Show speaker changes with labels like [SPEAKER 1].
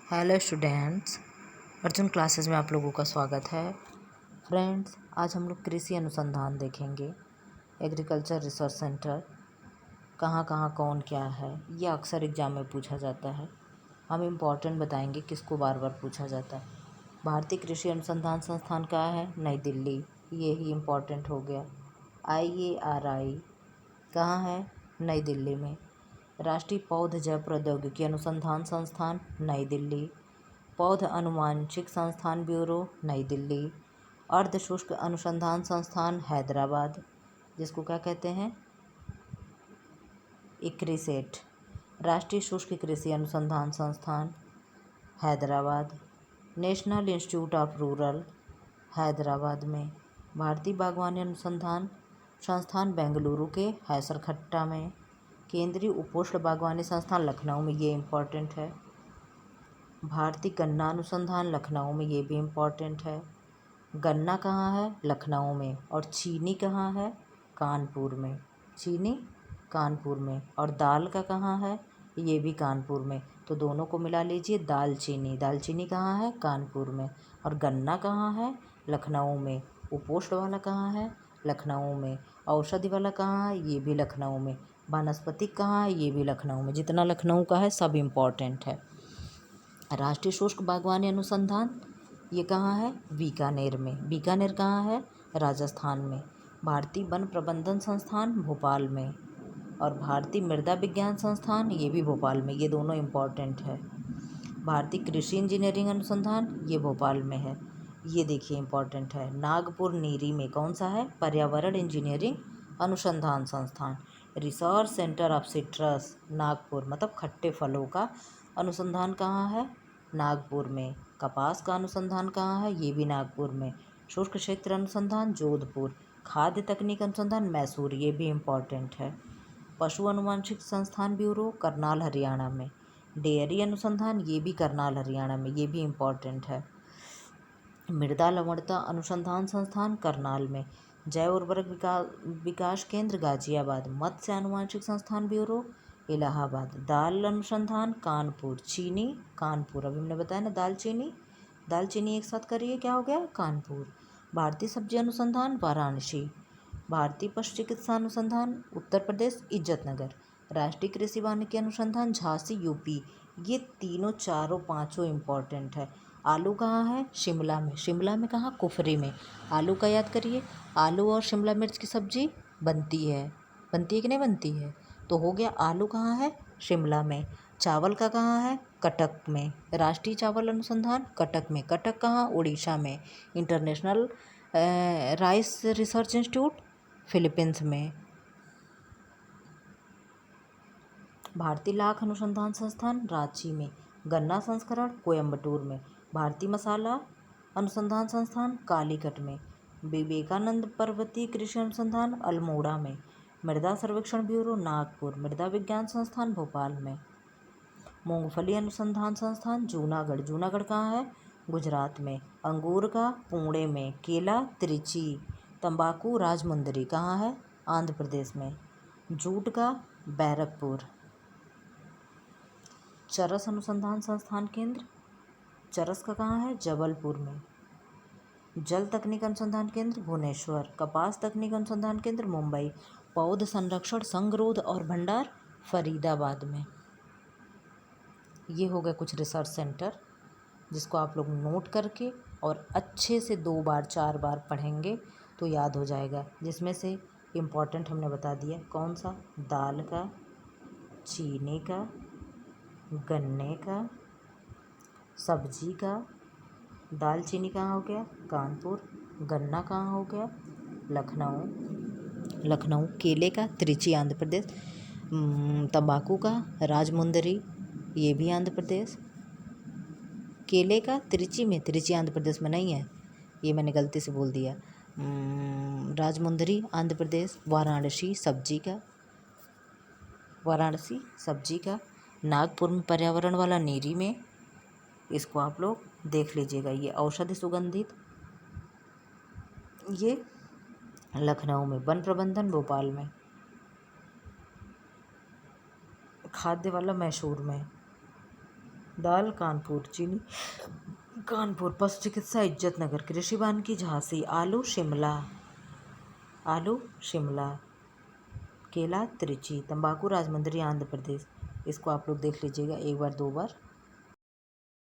[SPEAKER 1] Hello students, Arjun classes में आप लोगों का स्वागत है। फ्रेंड्स, आज हम लोग कृषि अनुसंधान देखेंगे। एग्रीकल्चर रिसर्च सेंटर कहाँ कहाँ कौन क्या है, ये अक्सर एग्जाम में पूछा जाता है। हम इम्पोर्टेंट बताएंगे किसको बार बार पूछा जाता है। भारतीय कृषि अनुसंधान संस्थान कहाँ है? नई दिल्ली, ये ही इम्पोर्टेंट हो गया। IARI कहाँ है? नई दिल्ली में। राष्ट्रीय पौध जैव प्रौद्योगिकी अनुसंधान संस्थान नई दिल्ली। पौध अनुवांशिक संस्थान ब्यूरो नई दिल्ली। अर्ध शुष्क अनुसंधान संस्थान हैदराबाद, जिसको क्या कहते हैं? इक्रिसेट। राष्ट्रीय शुष्क कृषि अनुसंधान संस्थान Hyderabad. National institute of rural Hyderabad में। भारतीय बागवानी अनुसंधान संस्थान बेंगलुरु के हैसरखट्टा में। केंद्रीय उपोष्ण बागवानी संस्थान लखनऊ में, ये इम्पोर्टेंट है। भारतीय गन्ना अनुसंधान लखनऊ में, ये भी इम्पोर्टेंट है। गन्ना कहाँ है? लखनऊ में। और चीनी कहाँ है? कानपुर में। चीनी कानपुर में। और दाल का कहाँ है? ये भी कानपुर में। तो दोनों को मिला लीजिए, दालचीनी। दालचीनी कहाँ है? कानपुर में। और गन्ना कहाँ है? लखनऊ में। उपोष्ण वाला कहाँ है? लखनऊ में। औषधि वाला कहाँ है? ये भी लखनऊ में। वानस्पतिक कहाँ है? ये भी लखनऊ में। जितना लखनऊ का है सब इम्पोर्टेंट है। राष्ट्रीय शुष्क बागवानी अनुसंधान ये कहाँ है? बीकानेर में। बीकानेर कहाँ है? राजस्थान में। भारतीय वन प्रबंधन संस्थान भोपाल में। और भारतीय मृदा विज्ञान संस्थान ये भी भोपाल में। ये दोनों इम्पोर्टेंट है। भारतीय कृषि इंजीनियरिंग अनुसंधान ये भोपाल में है। ये देखिए इम्पोर्टेंट है। नागपुर नीरी में कौन सा है? पर्यावरण इंजीनियरिंग अनुसंधान संस्थान। Research centre of citrus Nagpur, मतलब खट्टे फलों का अनुसंधान कहाँ है? नागपुर में। कपास का अनुसंधान कहाँ है? ये भी नागपुर में। शुष्क क्षेत्र अनुसंधान जोधपुर। खाद्य तकनीक अनुसंधान मैसूर, ये भी इम्पोर्टेंट है। पशु अनुवांशिक संस्थान ब्यूरो करनाल हरियाणा में। डेयरी अनुसंधान ये भी करनाल हरियाणा में, ये भी इम्पोर्टेंट है। मृदा लवणता अनुसंधान संस्थान करनाल में। जैव उर्वरक विकास केंद्र गाजियाबाद। मत्स्य अनुवांशिक संस्थान ब्यूरो इलाहाबाद। दाल अनुसंधान कानपुर। चीनी कानपुर, अभी हमने बताया ना, दालचीनी। दालचीनी एक साथ करिए, क्या हो गया? कानपुर। भारतीय सब्जी अनुसंधान वाराणसी। भारतीय पशु चिकित्सा अनुसंधान उत्तर प्रदेश इज्जतनगर। राष्ट्रीय कृषि वानिकी अनुसंधान झांसी यूपी। ये तीनों चारों पांचों इम्पोर्टेंट है। आलू कहाँ है? शिमला में। शिमला में कहाँ? कुफरी में। आलू का याद करिए, आलू और शिमला मिर्च की सब्जी बनती है। बनती है कि नहीं बनती है? तो हो गया, आलू कहाँ है? शिमला में। चावल का कहाँ है? कटक में। राष्ट्रीय चावल अनुसंधान कटक में। कटक कहाँ? उड़ीसा में। International rice research institute Philippines में। भारतीय लाख अनुसंधान संस्थान रांची में। गन्ना संस्करण कोयम्बटूर में। भारतीय मसाला अनुसंधान संस्थान कालीकट में। विवेकानंद पर्वतीय कृषि अनुसंधान अल्मोड़ा में। मृदा सर्वेक्षण ब्यूरो नागपुर। मृदा विज्ञान संस्थान भोपाल में। मूंगफली अनुसंधान संस्थान जूनागढ़। जूनागढ़ कहाँ है? गुजरात में। अंगूर का पुणे में। केला त्रिची। तंबाकू राजमुंदरी कहाँ है? आंध्र प्रदेश में। जूट का बैरकपुर। चरस अनुसंधान संस्थान केंद्र चरस का कहाँ है? जबलपुर में। जल तकनीक अनुसंधान केंद्र भुवनेश्वर। कपास तकनीक अनुसंधान केंद्र मुंबई। पौध संरक्षण संगरोध और भंडार फरीदाबाद में। ये हो गए कुछ रिसर्च सेंटर जिसको आप लोग नोट करके और अच्छे से 2 बार 4 बार पढ़ेंगे तो याद हो जाएगा। जिसमें से इम्पोर्टेंट हमने बता दिया, कौन सा? दाल का, चीनी का, गन्ने का, सब्जी का। दालचीनी कहाँ हो गया? कानपुर। गन्ना कहाँ हो गया? लखनऊ। लखनऊ। केले का त्रिची आंध्र प्रदेश। तंबाकू का राजमुंदरी, ये भी आंध्र प्रदेश। केले का त्रिची में, त्रिची आंध्र प्रदेश में नहीं है, ये मैंने गलती से बोल दिया। राजमुंदरी आंध्र प्रदेश। वाराणसी सब्जी का, वाराणसी सब्जी का। नागपुर में पर्यावरण वाला नीरी में, इसको आप लोग देख लीजिएगा। ये औषधि सुगंधित, ये लखनऊ में। वन प्रबंधन भोपाल में। खाद्य वाला मैसूर में। दाल कानपुर, चीनी कानपुर, पशु चिकित्सा इज्जतनगर, कृषि वानिकी झांसी, आलू शिमला, केला त्रिची, तंबाकू राजमंड्री आंध्र प्रदेश। इसको आप लोग देख लीजिएगा एक बार 2 बार।